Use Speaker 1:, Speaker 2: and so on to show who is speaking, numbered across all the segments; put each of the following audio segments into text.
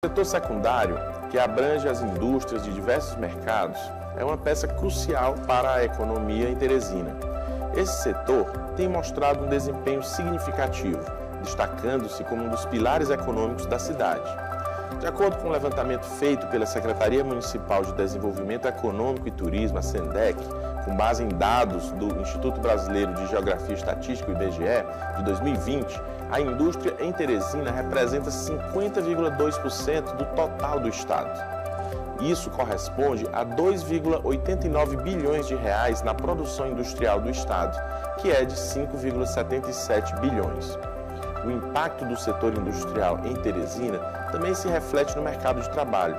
Speaker 1: O setor secundário, que abrange as indústrias de diversos mercados, é uma peça crucial para a economia em Teresina. Esse setor tem mostrado um desempenho significativo, destacando-se como um dos pilares econômicos da cidade. De acordo com o levantamento feito pela Secretaria Municipal de Desenvolvimento Econômico e Turismo, a SENDEC, com base em dados do Instituto Brasileiro de Geografia e Estatística, o IBGE, de 2020, a indústria em Teresina representa 50,2% do total do estado. Isso corresponde a 2,89 bilhões de reais na produção industrial do estado, que é de 5,77 bilhões. O impacto do setor industrial em Teresina também se reflete no mercado de trabalho.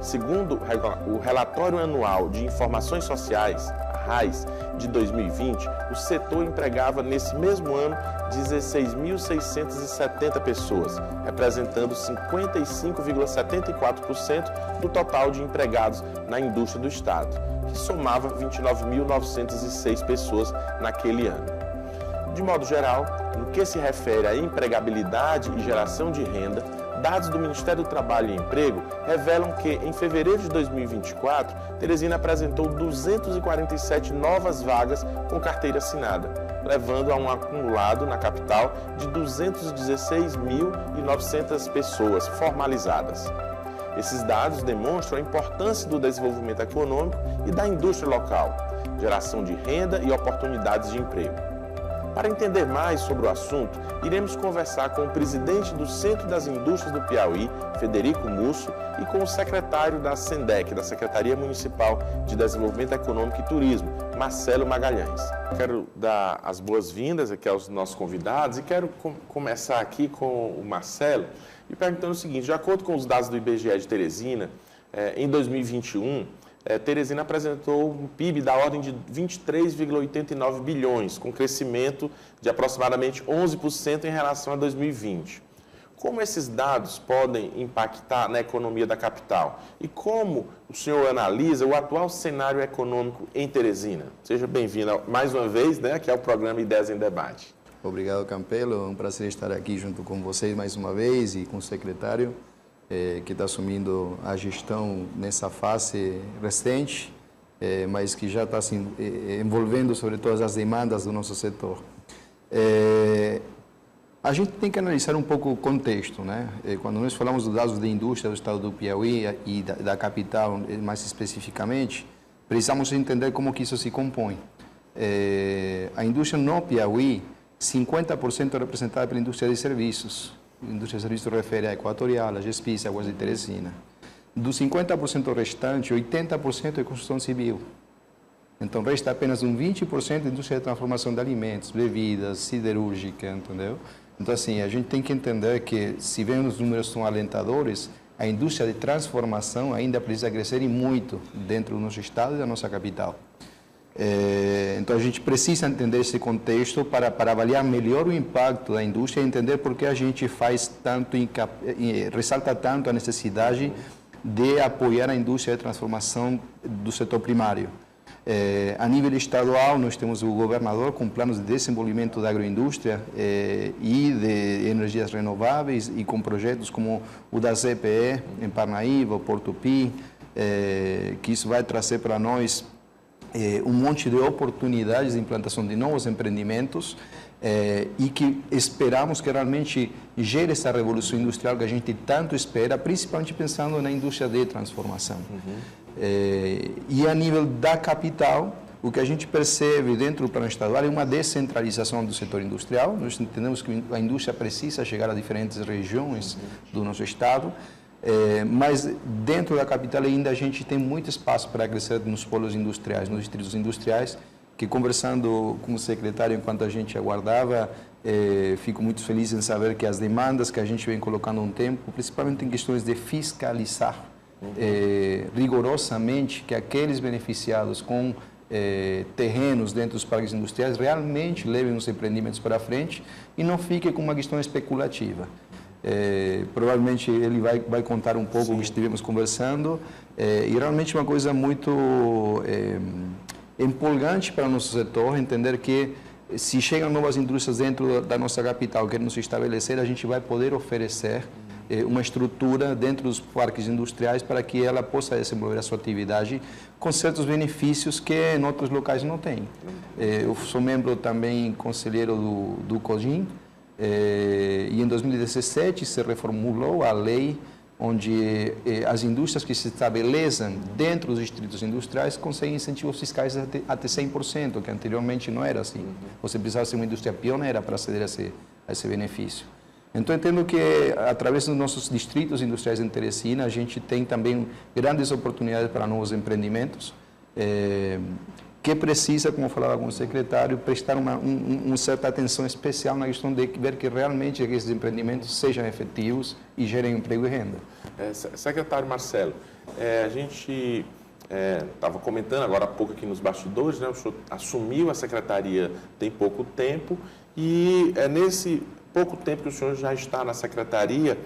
Speaker 1: Segundo o Relatório Anual de Informações Sociais, a RAIS, de 2020, o setor empregava nesse mesmo ano 16.670 pessoas, representando 55,74% do total de empregados na indústria do estado, que somava 29.906 pessoas naquele ano. De modo geral, no que se refere à empregabilidade e geração de renda, dados do Ministério do Trabalho e Emprego revelam que, em fevereiro de 2024, Teresina apresentou 247 novas vagas com carteira assinada, levando a um acumulado na capital de 216.900 pessoas formalizadas. Esses dados demonstram a importância do desenvolvimento econômico e da indústria local, geração de renda e oportunidades de emprego. Para entender mais sobre o assunto, iremos conversar com o presidente do Centro das Indústrias do Piauí, Federico Musso, e com o secretário da SENDEC, da Secretaria Municipal de Desenvolvimento Econômico e Turismo, Marcelo Magalhães. Quero dar as boas-vindas aqui aos nossos convidados e quero começar aqui com o Marcelo e perguntando o seguinte: de acordo com os dados do IBGE de Teresina, em 2021, Teresina apresentou um PIB da ordem de 23,89 bilhões, com crescimento de aproximadamente 11% em relação a 2020. Como esses dados podem impactar na economia da capital? E como o senhor analisa o atual cenário econômico em Teresina? Seja bem-vindo mais uma vez, aqui ao programa Ideias em Debate.
Speaker 2: Obrigado, Campelo. É um prazer estar aqui junto com vocês mais uma vez e com o secretário, que está assumindo a gestão nessa fase recente, mas que já está se envolvendo sobre todas as demandas do nosso setor. A gente tem que analisar um pouco o contexto, né? Quando nós falamos dos dados de indústria do estado do Piauí e da capital, mais especificamente, precisamos entender como que isso se compõe. A indústria no Piauí, 50% é representada pela indústria de serviços. A indústria de serviços refere à Equatorial, a GESPIS, Águas de Teresina. Dos 50% restante, 80% é construção civil. Então, resta apenas um 20% de indústria de transformação de alimentos, bebidas, siderúrgica, entendeu? Então, assim, a gente tem que entender que, se bem os números são alentadores, a indústria de transformação ainda precisa crescer e muito dentro do nosso estado e da nossa capital. Então, a gente precisa entender esse contexto para avaliar melhor o impacto da indústria e entender por que a gente ressalta tanto a necessidade de apoiar a indústria de transformação do setor primário. A nível estadual, nós temos o governador com planos de desenvolvimento da agroindústria e de energias renováveis e com projetos como o da ZPE em Parnaíba, Porto Pi, que isso vai trazer para nós um monte de oportunidades de implantação de novos empreendimentos e que esperamos que realmente gere essa revolução industrial que a gente tanto espera, principalmente pensando na indústria de transformação. E a nível da capital, o que a gente percebe dentro do plano estadual é uma descentralização do setor industrial. Nós entendemos que a indústria precisa chegar a diferentes regiões do nosso estado, mas dentro da capital ainda a gente tem muito espaço para crescer nos polos industriais, nos distritos industriais, que conversando com o secretário enquanto a gente aguardava, fico muito feliz em saber que as demandas que a gente vem colocando há um tempo, principalmente em questões de fiscalizar rigorosamente que aqueles beneficiados com terrenos dentro dos parques industriais realmente levem os empreendimentos para frente e não fique com uma questão especulativa. Provavelmente ele vai contar um pouco o que estivemos conversando e realmente uma coisa muito empolgante para o nosso setor, entender que se chegam novas indústrias dentro da nossa capital que querem se estabelecer, a gente vai poder oferecer uma estrutura dentro dos parques industriais para que ela possa desenvolver a sua atividade com certos benefícios que em outros locais não tem. Eu sou membro também conselheiro do COGIN, e em 2017 se reformulou a lei onde as indústrias que se estabeleçam dentro dos distritos industriais conseguem incentivos fiscais até 100%, que anteriormente não era assim. Você precisava ser uma indústria pioneira para aceder a esse benefício. Então, entendo que, através dos nossos distritos industriais em Teresina, a gente tem também grandes oportunidades para novos empreendimentos, que precisa, como falava com o secretário, prestar uma certa atenção especial na questão de ver que realmente esses empreendimentos sejam efetivos e gerem emprego e renda.
Speaker 1: Secretário Marcelo, a gente estava comentando agora há pouco aqui nos bastidores, né, o senhor assumiu a secretaria tem pouco tempo e nesse pouco tempo que o senhor já está na secretaria,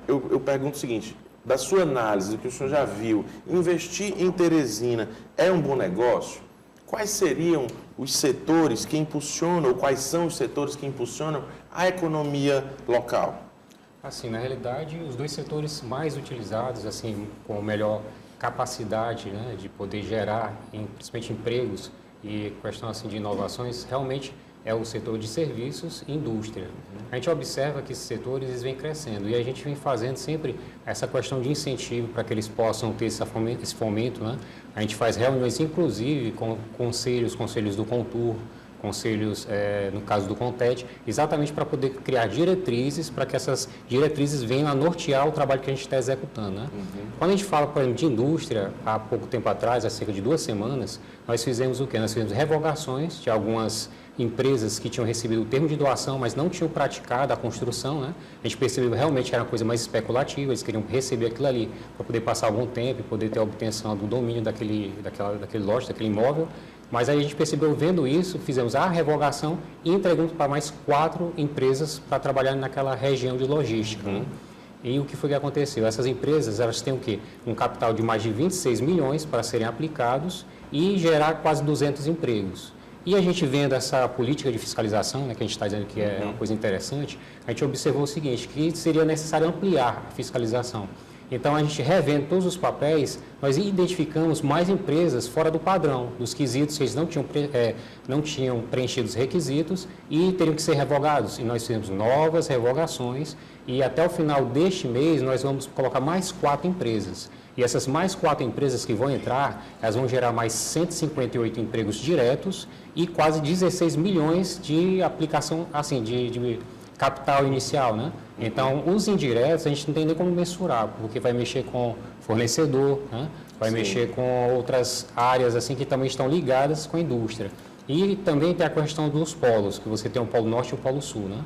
Speaker 1: eu pergunto o seguinte: da sua análise, do que o senhor já viu, investir em Teresina é um bom negócio? Quais seriam os setores que impulsionam, ou quais são os setores que impulsionam a economia local?
Speaker 3: Assim, na realidade, os dois setores mais utilizados, assim, com melhor capacidade, né, de poder gerar, principalmente empregos e questão assim de inovações, realmente é o setor de serviços e indústria. A gente observa que esses setores eles vêm crescendo e a gente vem fazendo sempre essa questão de incentivo para que eles possam ter esse fomento, né? A gente faz reuniões, inclusive, com conselhos do Contur, conselhos, no caso do CONTED, exatamente para poder criar diretrizes, para que essas diretrizes venham a nortear o trabalho que a gente está executando, né? Quando a gente fala, por exemplo, de indústria, há pouco tempo atrás, há cerca de 2 semanas, nós fizemos o quê? Nós fizemos revogações de algumas empresas que tinham recebido o termo de doação, mas não tinham praticado a construção, né? A gente percebeu que realmente era uma coisa mais especulativa, eles queriam receber aquilo ali para poder passar algum tempo e poder ter a obtenção do domínio daquele lote, daquele imóvel. Mas aí a gente percebeu, vendo isso, fizemos a revogação e entregamos para mais 4 empresas para trabalhar naquela região de logística, né? E o que foi que aconteceu? Essas empresas, elas têm o quê? Um capital de mais de 26 milhões para serem aplicados e gerar quase 200 empregos. E a gente vendo essa política de fiscalização, né, que a gente está dizendo que é uma coisa interessante, a gente observou o seguinte, que seria necessário ampliar a fiscalização. Então, a gente revendo todos os papéis, nós identificamos mais empresas fora do padrão, dos quesitos que eles não tinham preenchido os requisitos e teriam que ser revogados. E nós fizemos novas revogações e até o final deste mês nós vamos colocar mais 4 empresas. E essas mais 4 empresas que vão entrar, elas vão gerar mais 158 empregos diretos e quase 16 milhões de aplicação, assim, de capital inicial, né? Então, os indiretos a gente não tem nem como mensurar, porque vai mexer com fornecedor, né? Vai mexer com outras áreas assim que também estão ligadas com a indústria. E também tem a questão dos polos, que você tem o Polo Norte e o Polo Sul, né?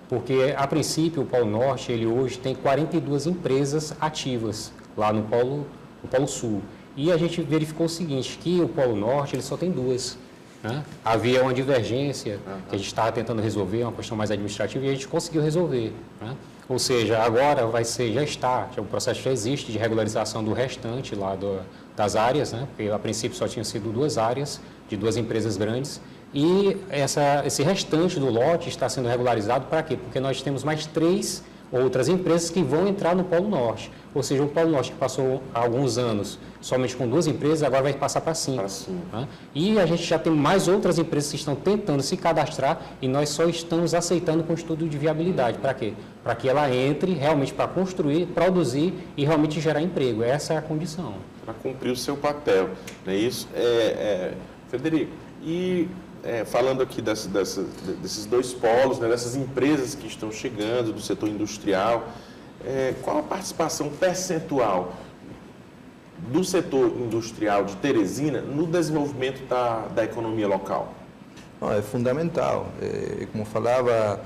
Speaker 3: Porque, a princípio, o Polo Norte, ele hoje tem 42 empresas ativas lá no Polo Sul. E a gente verificou o seguinte, que o Polo Norte, ele só tem 2. Né? Havia uma divergência que a gente estava tentando resolver, uma questão mais administrativa, e a gente conseguiu resolver. Né? Ou seja, agora o processo já existe de regularização do restante lá das áreas, né? Porque a princípio só tinham sido 2 áreas de 2 empresas grandes, e esse restante do lote está sendo regularizado para quê? Porque nós temos mais 3 outras empresas que vão entrar no Polo Norte. Ou seja, o Polo Norte que passou há alguns anos somente com 2 empresas, agora vai passar para 5. Né? E a gente já tem mais outras empresas que estão tentando se cadastrar e nós só estamos aceitando com estudo de viabilidade. Para quê? Para que ela entre realmente para construir, produzir e realmente gerar emprego. Essa é a condição.
Speaker 1: Para cumprir o seu papel, não é isso? Frederico, e falando aqui desses 2 polos, né, dessas empresas que estão chegando do setor industrial, qual a participação percentual do setor industrial de Teresina no desenvolvimento da economia local?
Speaker 2: É fundamental. Como falava,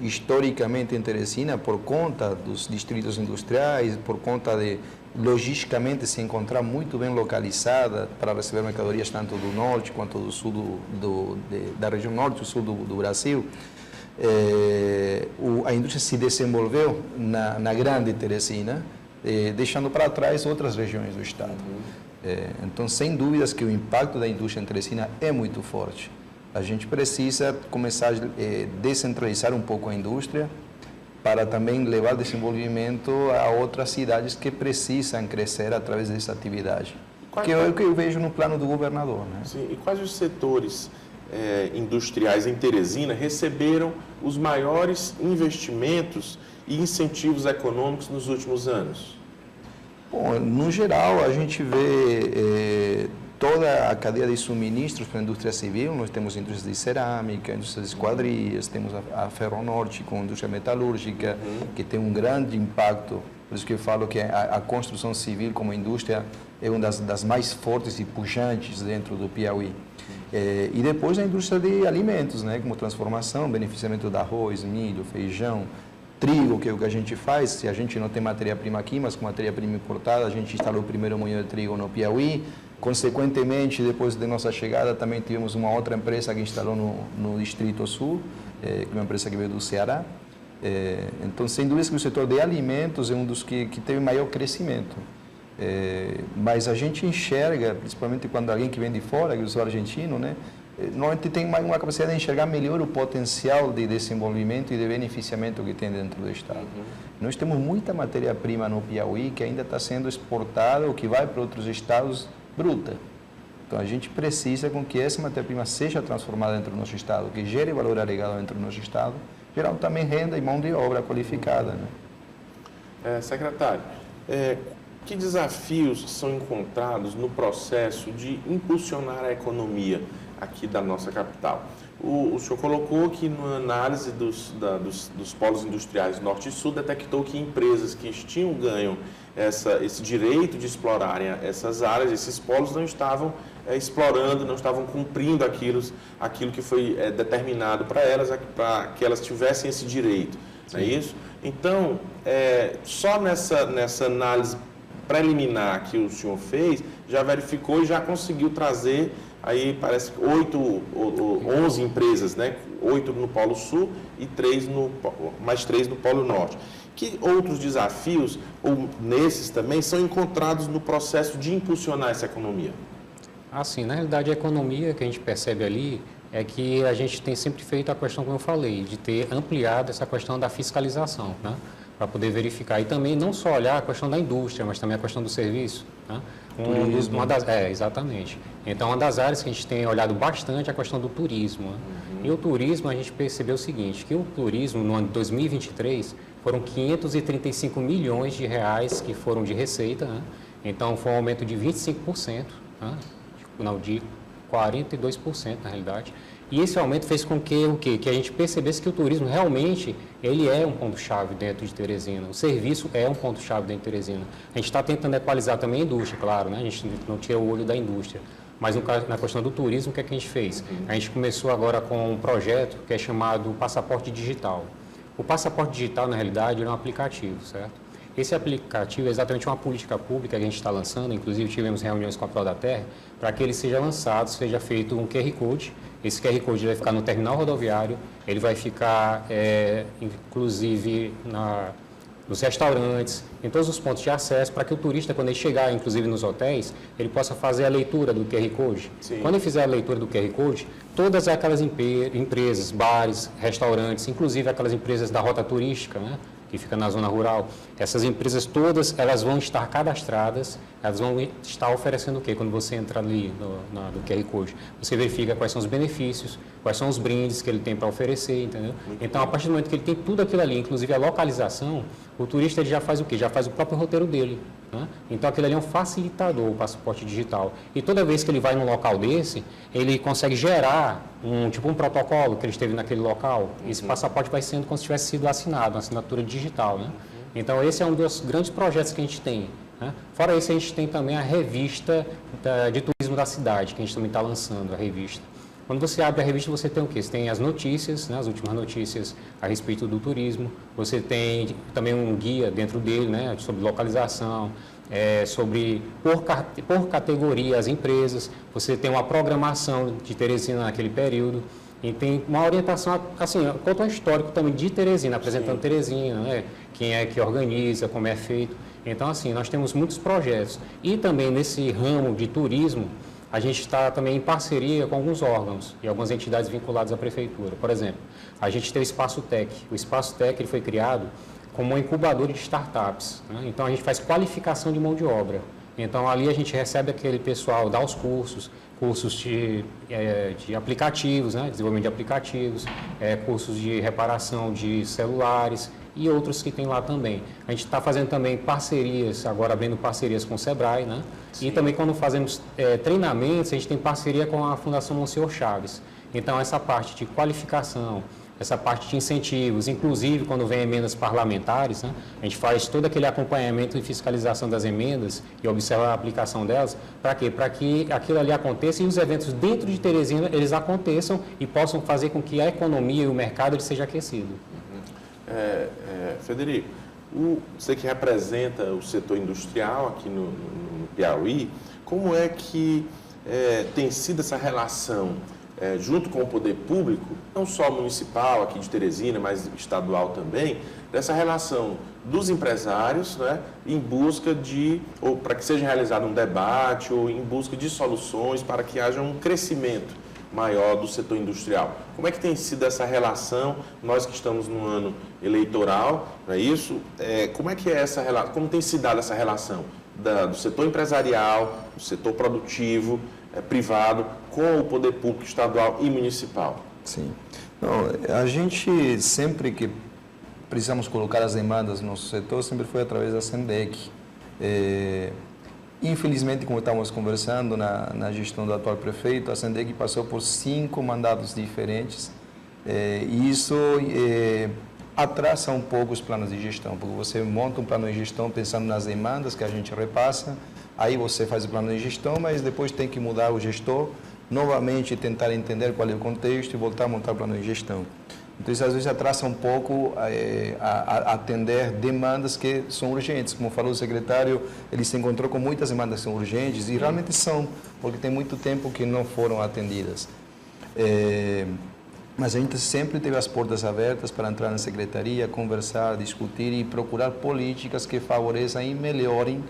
Speaker 2: historicamente em Teresina, por conta dos distritos industriais, por conta de logisticamente se encontrar muito bem localizada para receber mercadorias tanto do norte quanto do sul da região norte e sul do Brasil, a indústria se desenvolveu na grande Teresina, deixando para trás outras regiões do estado. Então, sem dúvidas que o impacto da indústria em Teresina é muito forte. A gente precisa começar a descentralizar um pouco a indústria, para também levar desenvolvimento a outras cidades que precisam crescer através dessa atividade. Que é o que eu vejo no plano do governador, né?
Speaker 1: Sim, e quais os setores industriais em Teresina receberam os maiores investimentos e incentivos econômicos nos últimos anos?
Speaker 2: Bom, no geral, a gente vê toda a cadeia de suministros para a indústria civil. Nós temos indústrias de cerâmica, indústrias de esquadrias, temos a Ferronorte com a indústria metalúrgica, que tem um grande impacto. Por isso que eu falo que a construção civil como indústria é uma das mais fortes e pujantes dentro do Piauí. E depois a indústria de alimentos, né, como transformação, beneficiamento de arroz, milho, feijão, trigo, que é o que a gente faz. Se a gente não tem matéria-prima aqui, mas com matéria-prima importada, a gente instalou o primeiro moinho de trigo no Piauí. Consequentemente, depois de nossa chegada, também tivemos uma outra empresa que instalou no Distrito Sul, que é uma empresa que veio do Ceará. Então, sem dúvida que o setor de alimentos é um dos que teve maior crescimento. Mas a gente enxerga, principalmente quando alguém que vem de fora, que eu sou argentino, né, normalmente tem uma capacidade de enxergar melhor o potencial de desenvolvimento e de beneficiamento que tem dentro do Estado. Nós temos muita matéria-prima no Piauí que ainda está sendo exportada ou que vai para outros estados bruta. Então, a gente precisa com que essa matéria-prima seja transformada dentro do nosso Estado, que gere valor agregado dentro do nosso Estado, gerando também renda e mão de obra qualificada, né?
Speaker 1: Secretário, que desafios são encontrados no processo de impulsionar a economia aqui da nossa capital? O senhor colocou que na análise dos polos industriais Norte e Sul detectou que empresas que tinham ganho esse direito de explorarem essas áreas, esses polos, não estavam explorando, não estavam cumprindo aquilo que foi determinado para que elas tivessem esse direito, não é isso? Então, só nessa análise preliminar que o senhor fez, já verificou e já conseguiu trazer, aí parece que 11 empresas, né? 8 no Polo Sul e mais 3 no Polo Norte. Que outros desafios, ou nesses também, são encontrados no processo de impulsionar essa economia?
Speaker 3: Assim, na realidade, a economia que a gente percebe ali é que a gente tem sempre feito a questão, como eu falei, de ter ampliado essa questão da fiscalização, né? Para poder verificar. E também não só olhar a questão da indústria, mas também a questão do serviço. Né? Exatamente. Então, uma das áreas que a gente tem olhado bastante é a questão do turismo. Né? E o turismo, a gente percebeu o seguinte, que o turismo, no ano de 2023, foram 535 milhões de reais que foram de receita. Né? Então, foi um aumento de 25%, né? Não, de 42%, na realidade. E esse aumento fez com que a gente percebesse que o turismo realmente ele é um ponto-chave dentro de Teresina. O serviço é um ponto-chave dentro de Teresina. A gente está tentando equalizar também a indústria, claro, né? A gente não tira o olho da indústria. Mas na questão do turismo, o que é que a gente fez? A gente começou agora com um projeto que é chamado Passaporte Digital. O Passaporte Digital, na realidade, é um aplicativo, certo? Esse aplicativo é exatamente uma política pública que a gente está lançando, inclusive tivemos reuniões com a Prodaterra, para que ele seja lançado, seja feito um QR Code. Esse QR Code vai ficar no terminal rodoviário, ele vai ficar, inclusive, nos restaurantes, em todos os pontos de acesso, para que o turista, quando ele chegar, inclusive nos hotéis, ele possa fazer a leitura do QR Code. Sim. Quando ele fizer a leitura do QR Code, todas aquelas empresas, bares, restaurantes, inclusive aquelas empresas da rota turística, né, que fica na zona rural, essas empresas todas, elas vão estar cadastradas, elas vão estar oferecendo o quê? Quando você entra ali no QR Code, você verifica quais são os benefícios, quais são os brindes que ele tem para oferecer, entendeu? Então, a partir do momento que ele tem tudo aquilo ali, inclusive a localização, o turista ele já faz o quê? Já faz o próprio roteiro dele, né? Então, aquilo ali é um facilitador, o passaporte digital. E toda vez que ele vai num local desse, ele consegue gerar um protocolo que ele esteve naquele local. Esse passaporte vai sendo como se tivesse sido assinado, uma assinatura digital, né? Então, esse é um dos grandes projetos que a gente tem, né? Fora isso, a gente tem também a revista de turismo da cidade, que a gente também está lançando, a revista. Quando você abre a revista, você tem o quê? Você tem as notícias, né, as últimas notícias a respeito do turismo. Você tem também um guia dentro dele, né, sobre localização, por categoria as empresas. Você tem uma programação de Teresina naquele período. E tem uma orientação, assim, conta um histórico também de Teresina, apresentando Teresina, né, quem é que organiza, como é feito. Então, assim, nós temos muitos projetos. E também nesse ramo de turismo, a gente está também em parceria com alguns órgãos e algumas entidades vinculadas à prefeitura. Por exemplo, a gente tem o Espaço Tech. O Espaço Tech ele foi criado como um incubador de startups, né? Então, a gente faz qualificação de mão de obra. Então, ali a gente recebe aquele pessoal, dá os cursos de aplicativos, né? Desenvolvimento de aplicativos, cursos de reparação de celulares e outros que tem lá também. A gente está fazendo também parcerias, agora abrindo parcerias com o Sebrae, né? Sim. E também quando fazemos treinamentos, a gente tem parceria com a Fundação Monsenhor Chaves. Então, essa parte de qualificação, essa parte de incentivos, inclusive quando vem emendas parlamentares, né, a gente faz todo aquele acompanhamento e fiscalização das emendas e observa a aplicação delas. Para quê? Para que aquilo ali aconteça e os eventos dentro de Teresina, eles aconteçam e possam fazer com que a economia e o mercado ele seja aquecido.
Speaker 1: Frederico, você que representa o setor industrial aqui no Piauí, como é que tem sido essa relação junto com o poder público, não só municipal aqui de Teresina, mas estadual também, dessa relação dos empresários, né, em busca ou para que seja realizado um debate, ou em busca de soluções para que haja um crescimento maior do setor industrial. Como é que tem sido essa relação, nós que estamos no ano eleitoral, não é isso? Como é que como tem se dado essa relação do setor empresarial, do setor produtivo, privado, com o poder público estadual e municipal?
Speaker 2: Sim. Não, a gente, sempre que precisamos colocar as demandas no nosso setor, sempre foi através da SENDEC. Infelizmente, como estávamos conversando na gestão do atual prefeito, a SENDEC passou por 5 mandatos diferentes, e isso atrasa um pouco os planos de gestão, porque você monta um plano de gestão pensando nas demandas que a gente repassa, aí você faz o plano de gestão, mas depois tem que mudar o gestor, novamente tentar entender qual é o contexto e voltar a montar o plano de gestão. Então, isso às vezes atrasa um pouco a atender demandas que são urgentes. Como falou o secretário, ele se encontrou com muitas demandas que são urgentes e realmente são, porque tem muito tempo que não foram atendidas. Mas a gente sempre teve as portas abertas para entrar na secretaria, conversar, discutir e procurar políticas que favoreçam e melhorem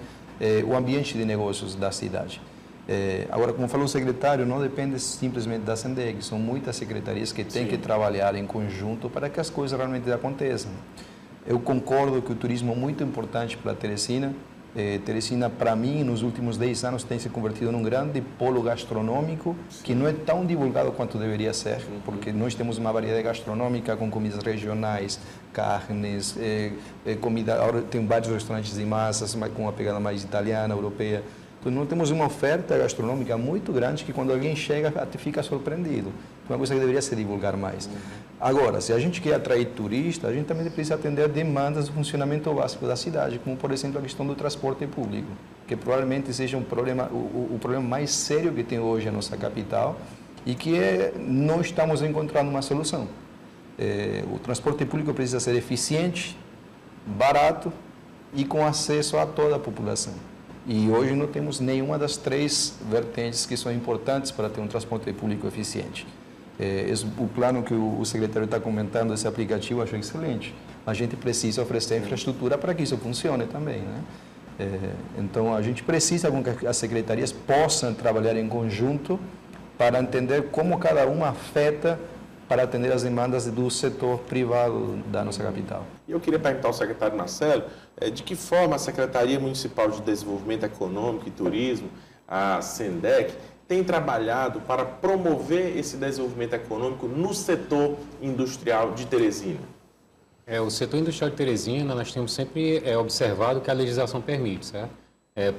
Speaker 2: o ambiente de negócios da cidade. Agora, como falou o secretário, não depende simplesmente da SENDEC, são muitas secretarias que têm que trabalhar em conjunto para que as coisas realmente aconteçam. Eu concordo que o turismo é muito importante para a Teresina. Teresina, para mim, nos últimos 10 anos, tem se convertido num grande polo gastronômico, que não é tão divulgado quanto deveria ser, porque nós temos uma variedade gastronômica com comidas regionais, carnes, comida. Agora tem vários restaurantes de massas, com uma pegada mais italiana, europeia. Então, nós temos uma oferta gastronômica muito grande que quando alguém chega até fica surpreendido. É uma coisa que deveria se divulgar mais. Agora, se a gente quer atrair turistas, a gente também precisa atender demandas do funcionamento básico da cidade, como, por exemplo, a questão do transporte público, que provavelmente seja um problema, o problema mais sério que tem hoje a nossa capital e que não estamos encontrando uma solução. O transporte público precisa ser eficiente, barato e com acesso a toda a população. E hoje não temos nenhuma das 3 vertentes que são importantes para ter um transporte público eficiente. O plano que o secretário está comentando, esse aplicativo, eu acho excelente. A gente precisa oferecer infraestrutura para que isso funcione também, né? Então, a gente precisa que as secretarias possam trabalhar em conjunto para entender como cada uma afeta para atender as demandas do setor privado da nossa capital.
Speaker 1: Eu queria perguntar ao secretário Marcelo, de que forma a Secretaria Municipal de Desenvolvimento Econômico e Turismo, a SENDEC, tem trabalhado para promover esse desenvolvimento econômico no setor industrial de Teresina?
Speaker 3: O setor industrial de Teresina, nós temos sempre observado que a legislação permite, certo?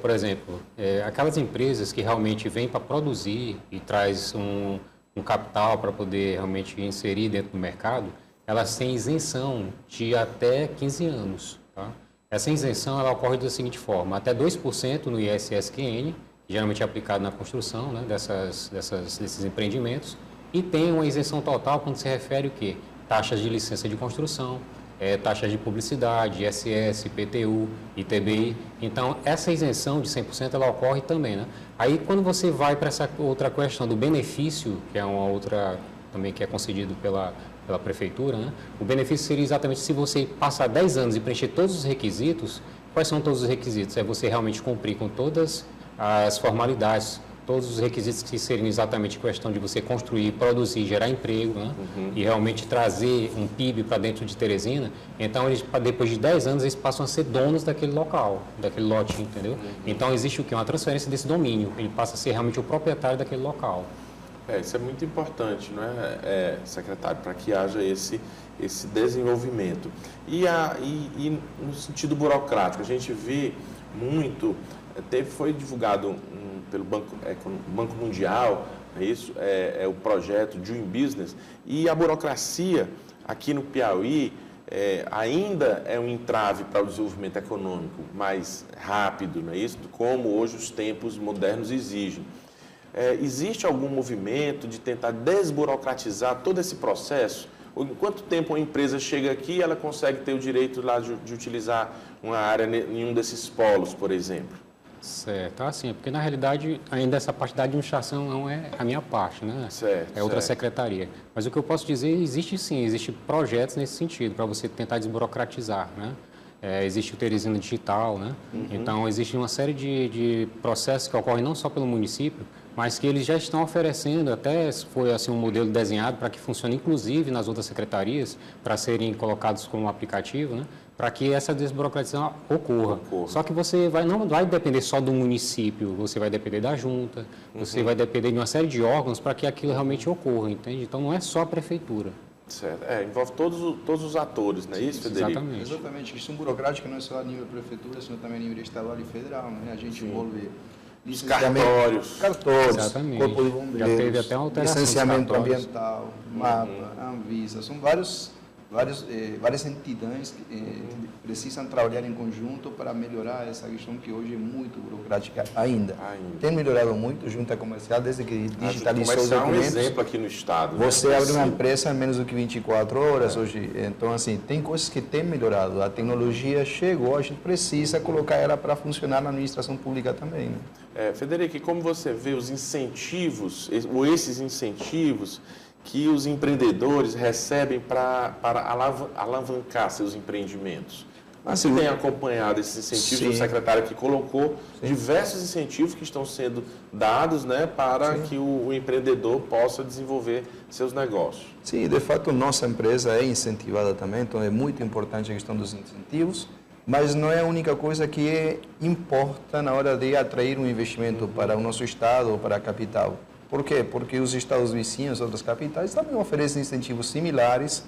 Speaker 3: Por exemplo, aquelas empresas que realmente vêm para produzir e traz um capital para poder realmente inserir dentro do mercado, elas têm isenção de até 15 anos. Tá? Essa isenção ela ocorre da seguinte forma: até 2% no ISSQN, geralmente é aplicado na construção, né, desses empreendimentos, e tem uma isenção total quando se refere o quê? Taxas de licença de construção, taxas de publicidade, ISS, IPTU, ITBI. Então, essa isenção de 100% ela ocorre também, né? Aí, quando você vai para essa outra questão do benefício, que é uma outra também que é concedido pela prefeitura, né? O benefício seria exatamente se você passar 10 anos e preencher todos os requisitos. Quais são todos os requisitos? É você realmente cumprir com todas as formalidades todos os requisitos que seriam exatamente questão de você construir, produzir, gerar emprego, né? E realmente trazer um PIB para dentro de Teresina, então eles, depois de 10 anos, eles passam a ser donos daquele local, daquele lote, entendeu? Então existe o quê? Uma transferência desse domínio, ele passa a ser realmente o proprietário daquele local.
Speaker 1: Isso é muito importante, não é, secretário, para que haja esse desenvolvimento. E no sentido burocrático, a gente vê muito, foi divulgado pelo Banco Mundial, é o projeto Doing Business, e a burocracia aqui no Piauí ainda é um entrave para o desenvolvimento econômico mais rápido, não é isso? Como hoje os tempos modernos exigem. Existe algum movimento de tentar desburocratizar todo esse processo? Em quanto tempo uma empresa chega aqui e ela consegue ter o direito lá de utilizar uma área em um desses polos, por exemplo?
Speaker 3: Certo, assim, porque na realidade ainda essa parte da administração não é a minha parte, né?
Speaker 1: Certo,
Speaker 3: é outra secretaria. Mas o que eu posso dizer, existe sim, existe projetos nesse sentido, para você tentar desburocratizar, né? Existe o Teresina Digital, né? Então, existe uma série de processos que ocorrem não só pelo município, mas que eles já estão oferecendo, até foi assim um modelo desenhado para que funcione inclusive nas outras secretarias, para serem colocados como aplicativo, né? Para que essa desburocratização ocorra. Só que você não vai depender só do município, você vai depender da junta, você vai depender de uma série de órgãos para que aquilo realmente ocorra, entende? Então, não é só a prefeitura.
Speaker 1: Certo. Envolve todos os atores, não é isso, Federico?
Speaker 3: Exatamente.
Speaker 2: Exatamente. A questão burocrática não é só a nível prefeitura, senão também a nível estadual e federal, né? A gente envolve
Speaker 1: cartórios,
Speaker 3: exatamente.
Speaker 2: Corpo de Bombeiros,
Speaker 3: já teve até uma alteração
Speaker 2: licenciamento ambiental, MAPA, Anvisa, são várias entidades que precisam trabalhar em conjunto para melhorar essa questão que hoje é muito burocrática ainda. Tem melhorado muito junto à comercial desde que digitalizou os documentos.
Speaker 1: Um exemplo aqui no estado.
Speaker 2: Você abre uma empresa em menos do que 24 horas hoje. Então, assim, tem coisas que têm melhorado. A tecnologia chegou, a gente precisa colocar ela para funcionar na administração pública também. Né?
Speaker 1: Federico, e como você vê os incentivos, ou esses incentivos que os empreendedores recebem para alavancar seus empreendimentos? Você tem acompanhado esses incentivos? O secretário que colocou diversos incentivos que estão sendo dados, né, para que o empreendedor possa desenvolver seus negócios.
Speaker 2: Sim, de fato, nossa empresa é incentivada também, então é muito importante a questão dos incentivos, mas não é a única coisa que importa na hora de atrair um investimento para o nosso estado ou para a capital. Por quê? Porque os estados vizinhos, outras capitais, também oferecem incentivos similares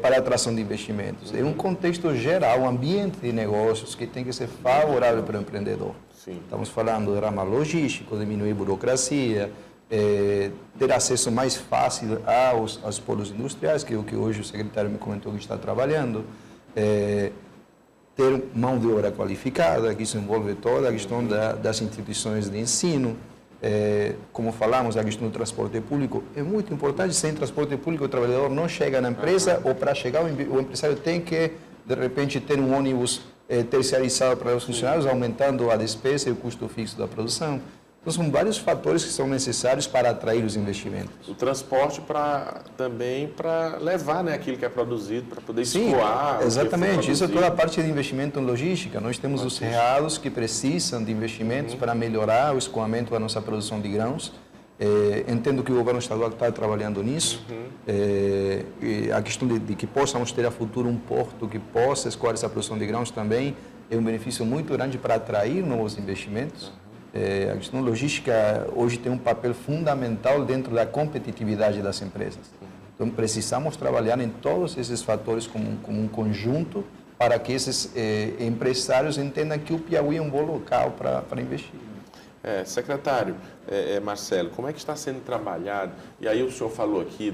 Speaker 2: para a atração de investimentos. É um contexto geral, um ambiente de negócios que tem que ser favorável para o empreendedor.
Speaker 1: Sim.
Speaker 2: Estamos falando de ramo logístico, diminuir burocracia, ter acesso mais fácil aos polos industriais, que é o que hoje o secretário me comentou que está trabalhando, ter mão de obra qualificada, que isso envolve toda a questão das instituições de ensino. Como falamos, a questão do transporte público é muito importante. Sem transporte público, o trabalhador não chega na empresa, ou para chegar, o empresário tem que, de repente, ter um ônibus terceirizado para os funcionários, aumentando a despesa e o custo fixo da produção. Então, são vários fatores que são necessários para atrair os investimentos.
Speaker 1: O transporte também para levar, né, aquilo que é produzido, para poder escoar.
Speaker 2: Sim, exatamente. Isso é toda a parte de investimento em logística. Nós temos os cerrados que precisam de investimentos para melhorar o escoamento da nossa produção de grãos. Entendo que o governo estadual está trabalhando nisso. A questão de que possamos ter a futuro um porto que possa escoar essa produção de grãos também é um benefício muito grande para atrair novos investimentos. A questão logística hoje tem um papel fundamental dentro da competitividade das empresas. Então, precisamos trabalhar em todos esses fatores como um conjunto para que esses empresários entendam que o Piauí é um bom local para investir.
Speaker 1: Secretário Marcelo, como é que está sendo trabalhado? E aí o senhor falou aqui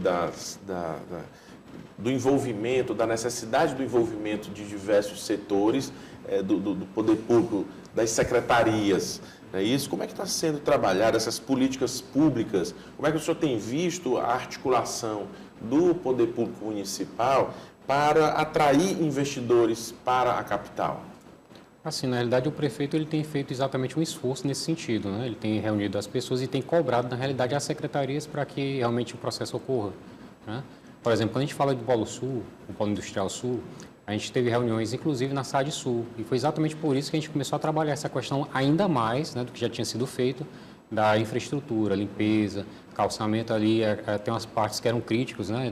Speaker 1: do envolvimento, da necessidade do envolvimento de diversos setores do poder público, das secretarias. É isso? Como é que está sendo trabalhado essas políticas públicas? Como é que o senhor tem visto a articulação do poder público municipal para atrair investidores para a capital?
Speaker 3: Assim, na realidade, o prefeito ele tem feito exatamente um esforço nesse sentido, né? Ele tem reunido as pessoas e tem cobrado, na realidade, as secretarias para que realmente o processo ocorra, né? Por exemplo, quando a gente fala de Polo Sul, o Polo Industrial Sul, a gente teve reuniões, inclusive, na SAD Sul, e foi exatamente por isso que a gente começou a trabalhar essa questão ainda mais, né, do que já tinha sido feito, da infraestrutura, limpeza, calçamento ali, tem umas partes que eram críticas, né,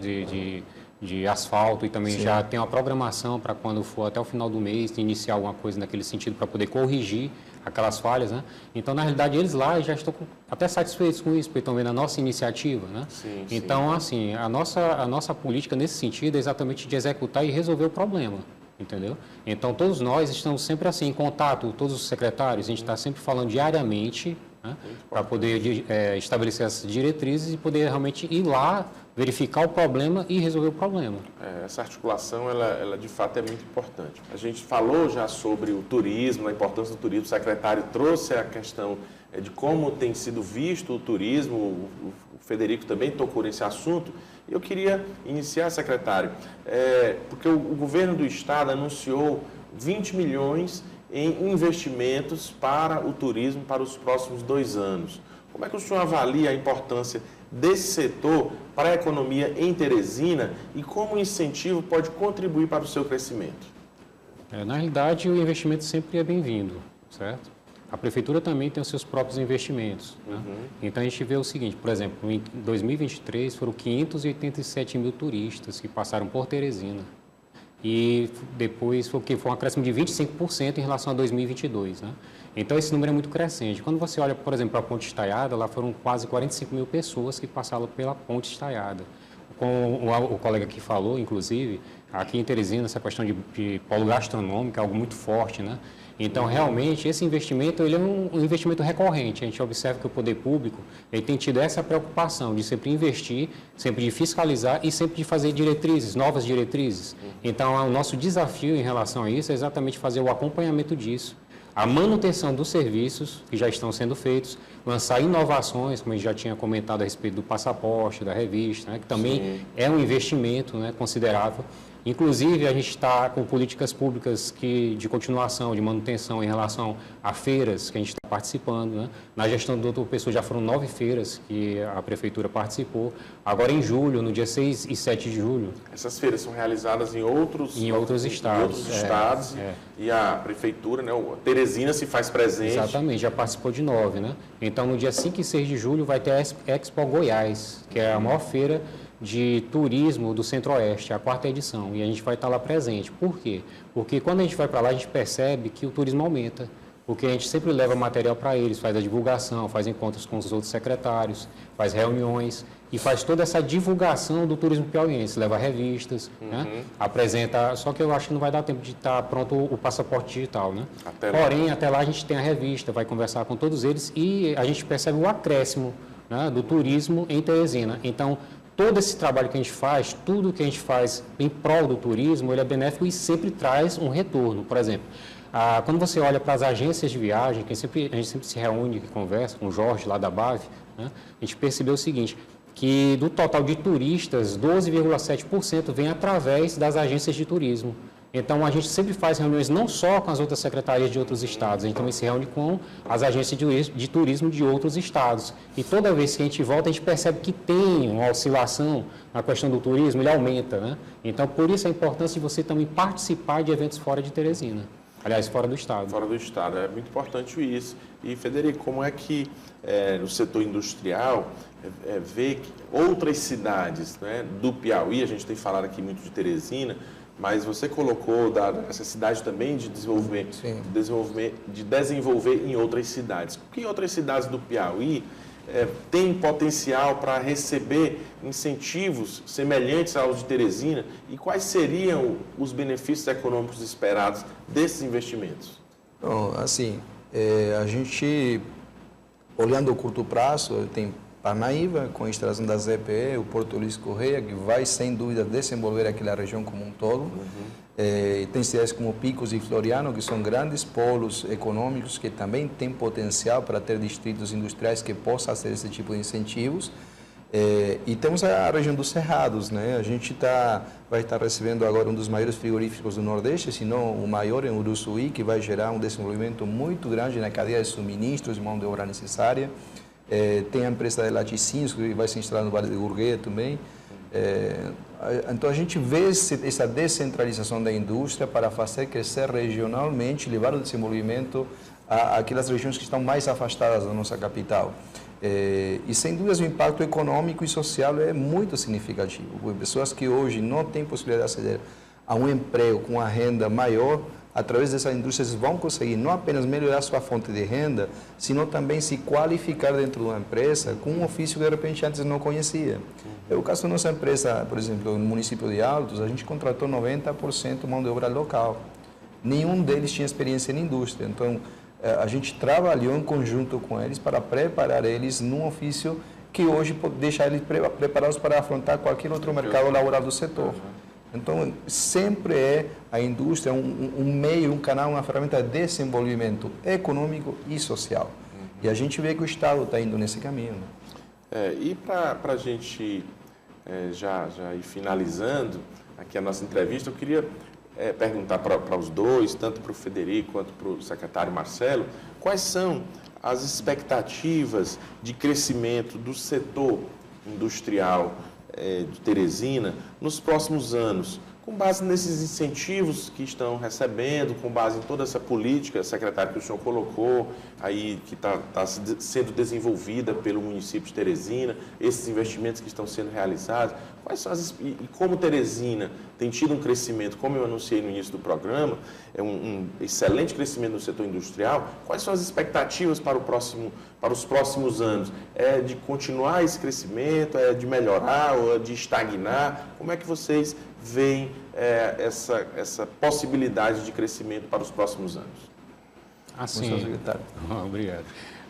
Speaker 3: de asfalto, e também já tem uma programação para quando for até o final do mês iniciar alguma coisa naquele sentido para poder corrigir aquelas falhas, né? Então, na realidade, eles lá já estão até satisfeitos com isso, porque estão vendo a nossa iniciativa, né?
Speaker 1: Sim,
Speaker 3: então, assim, a nossa política nesse sentido é exatamente de executar e resolver o problema, entendeu? Então, todos nós estamos sempre assim, em contato, todos os secretários, a gente está sempre falando diariamente, né, para poder estabelecer essas diretrizes e poder realmente ir lá, verificar o problema e resolver o problema.
Speaker 1: Essa articulação, ela de fato é muito importante. A gente falou já sobre o turismo, a importância do turismo, o secretário trouxe a questão de como tem sido visto o turismo, o Federico também tocou nesse assunto. Eu queria iniciar, secretário, porque o governo do Estado anunciou 20 milhões em investimentos para o turismo para os próximos 2 anos. Como é que o senhor avalia a importância desse setor para a economia em Teresina e como o incentivo pode contribuir para o seu crescimento?
Speaker 3: Na realidade, o investimento sempre é bem-vindo, certo? A Prefeitura também tem os seus próprios investimentos, né? Então, a gente vê o seguinte, por exemplo, em 2023 foram 587 mil turistas que passaram por Teresina. E depois foi um acréscimo de 25% em relação a 2022, né? Então, esse número é muito crescente. Quando você olha, por exemplo, para a Ponte Estaiada, lá foram quase 45 mil pessoas que passaram pela Ponte Estaiada. Como o colega aqui falou, inclusive, aqui em Teresina, essa questão de polo gastronômico é algo muito forte, né? Então, realmente, esse investimento ele é um investimento recorrente. A gente observa que o poder público ele tem tido essa preocupação de sempre investir, sempre de fiscalizar e sempre de fazer diretrizes, novas diretrizes. Então, o nosso desafio em relação a isso é exatamente fazer o acompanhamento disso, a manutenção dos serviços que já estão sendo feitos, lançar inovações, como a gente já tinha comentado a respeito do passaporte, da revista, né, que também é um investimento, né, considerável. Inclusive, a gente está com políticas públicas de continuação, de manutenção em relação a feiras que a gente está participando, né? Na gestão do Dr. Pessoa já foram 9 feiras que a Prefeitura participou. Agora, em julho, no dia 6 e 7 de julho.
Speaker 1: Essas feiras são realizadas em outros estados.
Speaker 3: Em outros estados.
Speaker 1: E a Prefeitura, né, Teresina, se faz presente.
Speaker 3: Exatamente, já participou de 9, né? Então, no dia 5 e 6 de julho vai ter a Expo Goiás, que é a maior feira de turismo do Centro-Oeste, a 4ª edição, e a gente vai estar lá presente. Por quê? Porque quando a gente vai para lá, a gente percebe que o turismo aumenta, porque a gente sempre leva material para eles, faz a divulgação, faz encontros com os outros secretários, faz reuniões e faz toda essa divulgação do turismo piauiense, leva revistas, né? Apresenta, só que eu acho que não vai dar tempo de estar pronto o passaporte digital, né? Porém, até lá a gente tem a revista, vai conversar com todos eles e a gente percebe o acréscimo, né, do turismo em Teresina. Então, todo esse trabalho que a gente faz, tudo que a gente faz em prol do turismo, ele é benéfico e sempre traz um retorno. Por exemplo, quando você olha para as agências de viagem, a gente sempre se reúne e conversa com o Jorge, lá da BAV, né, a gente percebeu o seguinte, que do total de turistas, 12,7% vem através das agências de turismo. Então, a gente sempre faz reuniões não só com as outras secretarias de outros estados, a gente também se reúne com as agências de turismo de outros estados. E toda vez que a gente volta, a gente percebe que tem uma oscilação na questão do turismo, ele aumenta, né? Então, por isso a importância de você também participar de eventos fora de Teresina. Aliás, fora do estado.
Speaker 1: Fora do estado, é muito importante isso. E, Federico, como é que no setor industrial vê que outras cidades, né, do Piauí, a gente tem falado aqui muito de Teresina, mas você colocou essa cidade também de desenvolver em outras cidades. Que outras cidades do Piauí têm potencial para receber incentivos semelhantes aos de Teresina e quais seriam os benefícios econômicos esperados desses investimentos?
Speaker 2: Bom, assim, a gente, olhando o curto prazo, tem Parnaíba, com a instalação da ZPE, o Porto Luiz Correia, que vai, sem dúvida, desenvolver aquela região como um todo. Tem cidades como Picos e Floriano, que são grandes polos econômicos, que também têm potencial para ter distritos industriais que possam fazer esse tipo de incentivos. E temos a região dos Cerrados, né? A gente vai estar recebendo agora um dos maiores frigoríficos do Nordeste, se não o maior em Uruçuí, que vai gerar um desenvolvimento muito grande na cadeia de suministros e mão de obra necessária. Tem a empresa de laticínios que vai se instalar no Vale de Gurgueia também. Então a gente vê essa descentralização da indústria para fazer crescer regionalmente, levar o desenvolvimento àquelas regiões que estão mais afastadas da nossa capital. E, sem dúvidas, o impacto econômico e social é muito significativo. Pessoas que hoje não têm possibilidade de aceder a um emprego com uma renda maior, através dessas indústrias vão conseguir não apenas melhorar sua fonte de renda, sino também se qualificar dentro de uma empresa com um ofício que de repente antes não conhecia. É o caso da nossa empresa, por exemplo, no município de Altos, a gente contratou 90% mão de obra local. Nenhum deles tinha experiência em indústria, então a gente trabalhou em conjunto com eles para preparar eles num ofício que hoje deixa eles preparados para afrontar qualquer outro mercado laboral do setor. Então, sempre a indústria um meio, um canal, uma ferramenta de desenvolvimento econômico e social. E a gente vê que o Estado está indo nesse caminho.
Speaker 1: E para a gente já ir finalizando aqui a nossa entrevista, eu queria perguntar para os dois, tanto para o Federico quanto para o secretário Marcelo, quais são as expectativas de crescimento do setor industrial de Teresina nos próximos anos, com base nesses incentivos que estão recebendo, com base em toda essa política, secretário, que o senhor colocou aí, que está sendo desenvolvida pelo município de Teresina, esses investimentos que estão sendo realizados, quais são e como Teresina tem tido um crescimento, como eu anunciei no início do programa, um excelente crescimento no setor industrial, quais são as expectativas para os próximos anos? É de continuar esse crescimento, é de melhorar ou é de estagnar? Como é que vocês veem essa possibilidade de crescimento para os próximos anos?
Speaker 3: Assim, obrigado.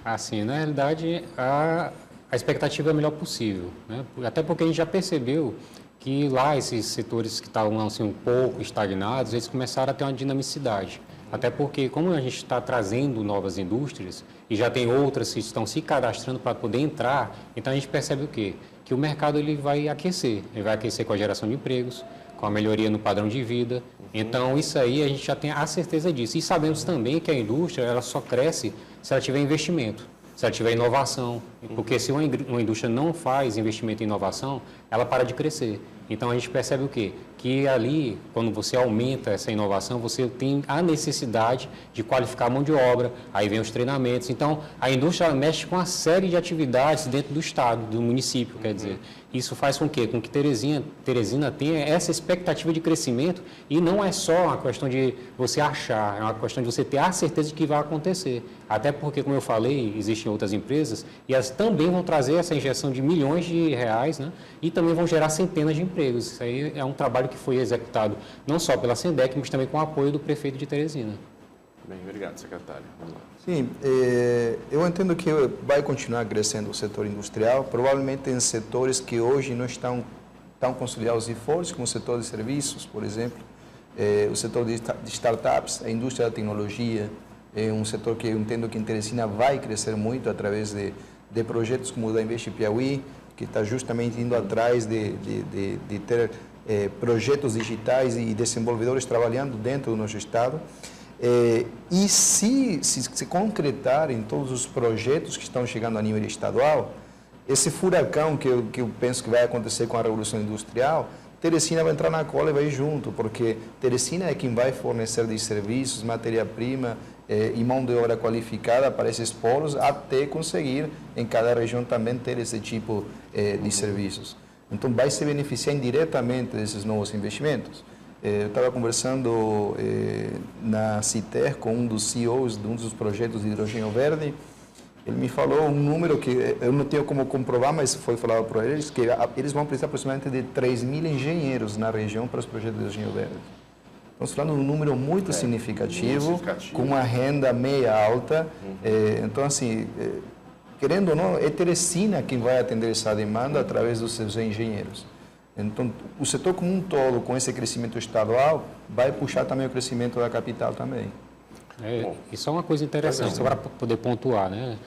Speaker 3: Assim, na realidade, a expectativa é a melhor possível, né? Até porque a gente já percebeu que lá esses setores que estavam assim, um pouco estagnados, eles começaram a ter uma dinamicidade. Até porque, como a gente está trazendo novas indústrias e já tem outras que estão se cadastrando para poder entrar, então a gente percebe o quê? Que o mercado ele vai aquecer com a geração de empregos, com a melhoria no padrão de vida. Então, isso aí a gente já tem a certeza disso. E sabemos também que a indústria ela só cresce se ela tiver investimento, se ela tiver inovação. Porque se uma indústria não faz investimento em inovação, ela para de crescer. Então, a gente percebe o quê? Que ali, quando você aumenta essa inovação, você tem a necessidade de qualificar a mão de obra, aí vem os treinamentos. Então, a indústria mexe com uma série de atividades dentro do estado, do município, quer dizer. Isso faz com que Teresina tenha essa expectativa de crescimento e não é só uma questão de você achar, é uma questão de você ter a certeza de que vai acontecer. Até porque, como eu falei, existem outras empresas e elas também vão trazer essa injeção de milhões de reais, né? E também vão gerar centenas de empregos. Isso aí é um trabalho que foi executado não só pela SENDEC, mas também com o apoio do prefeito de Teresina.
Speaker 1: Bem, obrigado, secretário. Vamos lá.
Speaker 2: Sim, eu entendo que vai continuar crescendo o setor industrial, provavelmente em setores que hoje não estão tão consolidados e fortes, como o setor de serviços, por exemplo, o setor de startups, a indústria da tecnologia, é um setor que eu entendo que em Teresina vai crescer muito através de projetos como o da Invest Piauí, que está justamente indo atrás de ter projetos digitais e desenvolvedores trabalhando dentro do nosso estado. E se concretar em todos os projetos que estão chegando a nível estadual, esse furacão que eu penso que vai acontecer com a Revolução Industrial, Teresina vai entrar na cola e vai junto, porque Teresina é quem vai fornecer de serviços, matéria-prima e mão de obra qualificada para esses polos, até conseguir em cada região também ter esse tipo de serviços. Então, vai se beneficiar indiretamente desses novos investimentos. Eu estava conversando na CITER com um dos CEOs de um dos projetos de hidrogênio verde. Ele me falou um número que eu não tenho como comprovar, mas foi falado por eles, que eles vão precisar aproximadamente de 3.000 engenheiros na região para os projetos de hidrogênio verde. Estamos falando de um número muito significativo, com uma renda meia alta. Então, assim, querendo ou não, é Teresina quem vai atender essa demanda através dos seus engenheiros. Então, o setor como um todo, com esse crescimento estadual, vai puxar também o crescimento da capital também.
Speaker 3: Isso é uma coisa interessante, só para poder pontuar, né?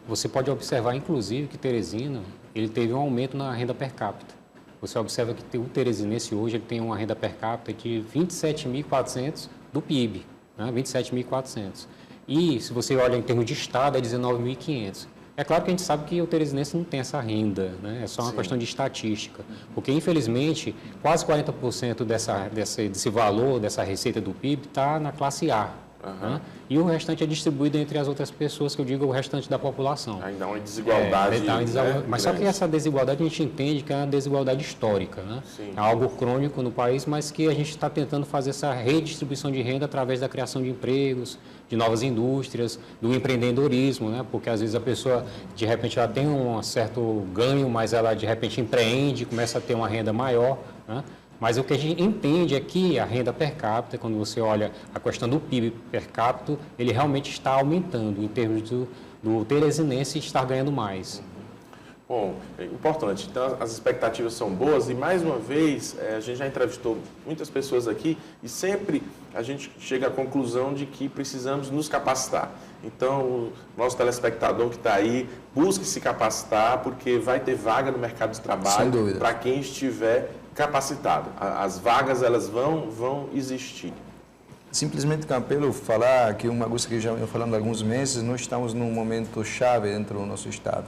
Speaker 3: Você pode observar, inclusive, que Teresina ele teve um aumento na renda per capita. Você observa que o teresinense hoje ele tem uma renda per capita de 27.400 do PIB, né? 27.400. E, se você olha em termos de estado, é 19.500. É claro que a gente sabe que o teresinense não tem essa renda, né? É só uma questão de estatística, porque, infelizmente, quase 40% desse valor, dessa receita do PIB, está na classe A. né? E o restante é distribuído entre as outras pessoas, que eu digo o restante da população.
Speaker 1: Ainda há uma desigualdade.
Speaker 3: Mas só que essa desigualdade a gente entende que é uma desigualdade histórica, né? É algo crônico no país, mas que a gente está tentando fazer essa redistribuição de renda através da criação de empregos, de novas indústrias, do empreendedorismo, né? Porque às vezes a pessoa, de repente, ela tem um certo ganho, mas ela de repente empreende, começa a ter uma renda maior, né? Mas o que a gente entende é que a renda per capita, quando você olha a questão do PIB per capita, ele realmente está aumentando em termos do teresinense estar ganhando mais.
Speaker 1: Bom, é importante. Então, as expectativas são boas e, mais uma vez, a gente já entrevistou muitas pessoas aqui e sempre a gente chega à conclusão de que precisamos nos capacitar. Então, o nosso telespectador que está aí, busque se capacitar, porque vai ter vaga no mercado de trabalho para quem estiver capacitado. As vagas, elas vão existir.
Speaker 2: Simplesmente, Campelo, falar que uma coisa que já venho falando há alguns meses, nós estamos num momento chave dentro do nosso Estado,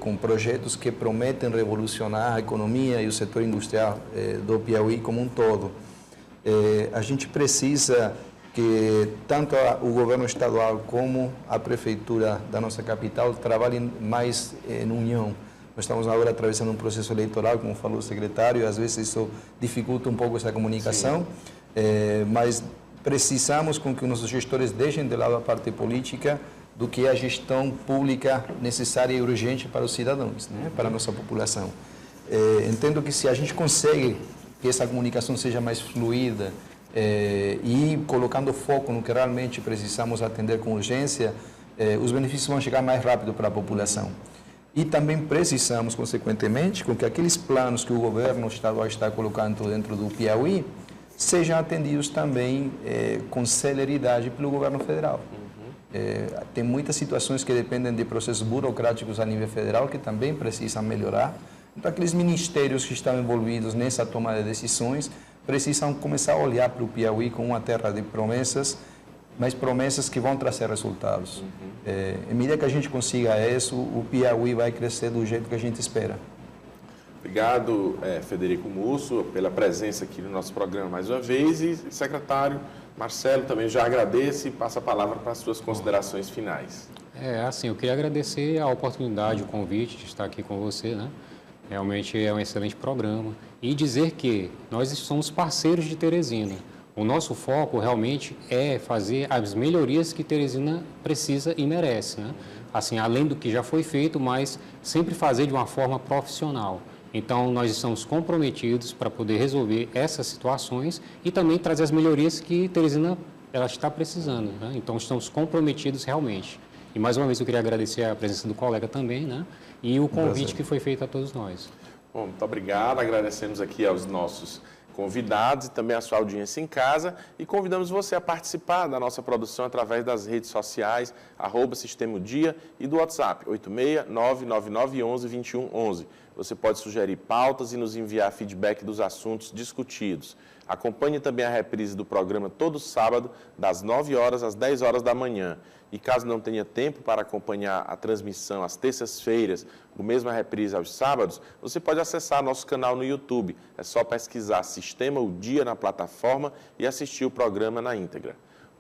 Speaker 2: com projetos que prometem revolucionar a economia e o setor industrial do Piauí como um todo. A gente precisa que tanto o governo estadual como a prefeitura da nossa capital trabalhem mais em união. Nós estamos agora atravessando um processo eleitoral, como falou o secretário, e às vezes isso dificulta um pouco essa comunicação, mas precisamos com que nossos gestores deixem de lado a parte política do que é a gestão pública necessária e urgente para os cidadãos, né? Para a nossa população. Entendo que se a gente consegue que essa comunicação seja mais fluida e colocando foco no que realmente precisamos atender com urgência, os benefícios vão chegar mais rápido para a população. E também precisamos, consequentemente, com que aqueles planos que o governo estadual está colocando dentro do Piauí sejam atendidos também com celeridade pelo governo federal. Tem muitas situações que dependem de processos burocráticos a nível federal que também precisam melhorar. Então, aqueles ministérios que estão envolvidos nessa tomada de decisões precisam começar a olhar para o Piauí como uma terra de promessas, mas promessas que vão trazer resultados. Em medida que a gente consiga isso, o Piauí vai crescer do jeito que a gente espera.
Speaker 1: Obrigado, Federico Musso, pela presença aqui no nosso programa mais uma vez. E, secretário Marcelo, também já agradeço e passa a palavra para as suas considerações finais.
Speaker 3: Assim, eu queria agradecer a oportunidade, o convite de estar aqui com você, né? Realmente é um excelente programa. E dizer que nós somos parceiros de Teresina. O nosso foco realmente é fazer as melhorias que Teresina precisa e merece, né? Assim, além do que já foi feito, mas sempre fazer de uma forma profissional. Então, nós estamos comprometidos para poder resolver essas situações e também trazer as melhorias que Teresina ela está precisando, né? Então, estamos comprometidos realmente. E, mais uma vez, eu queria agradecer a presença do colega também, né? E o convite que foi feito a todos nós.
Speaker 1: Bom, muito obrigado. Agradecemos aqui aos nossos convidados e também a sua audiência em casa e convidamos você a participar da nossa produção através das redes sociais, @Sistema o Dia e do WhatsApp, 86999112111. Você pode sugerir pautas e nos enviar feedback dos assuntos discutidos. Acompanhe também a reprise do programa todo sábado, das 9 horas às 10 horas da manhã. E caso não tenha tempo para acompanhar a transmissão às terças-feiras, ou mesmo a reprise aos sábados, você pode acessar nosso canal no YouTube. É só pesquisar Sistema o Dia na plataforma e assistir o programa na íntegra.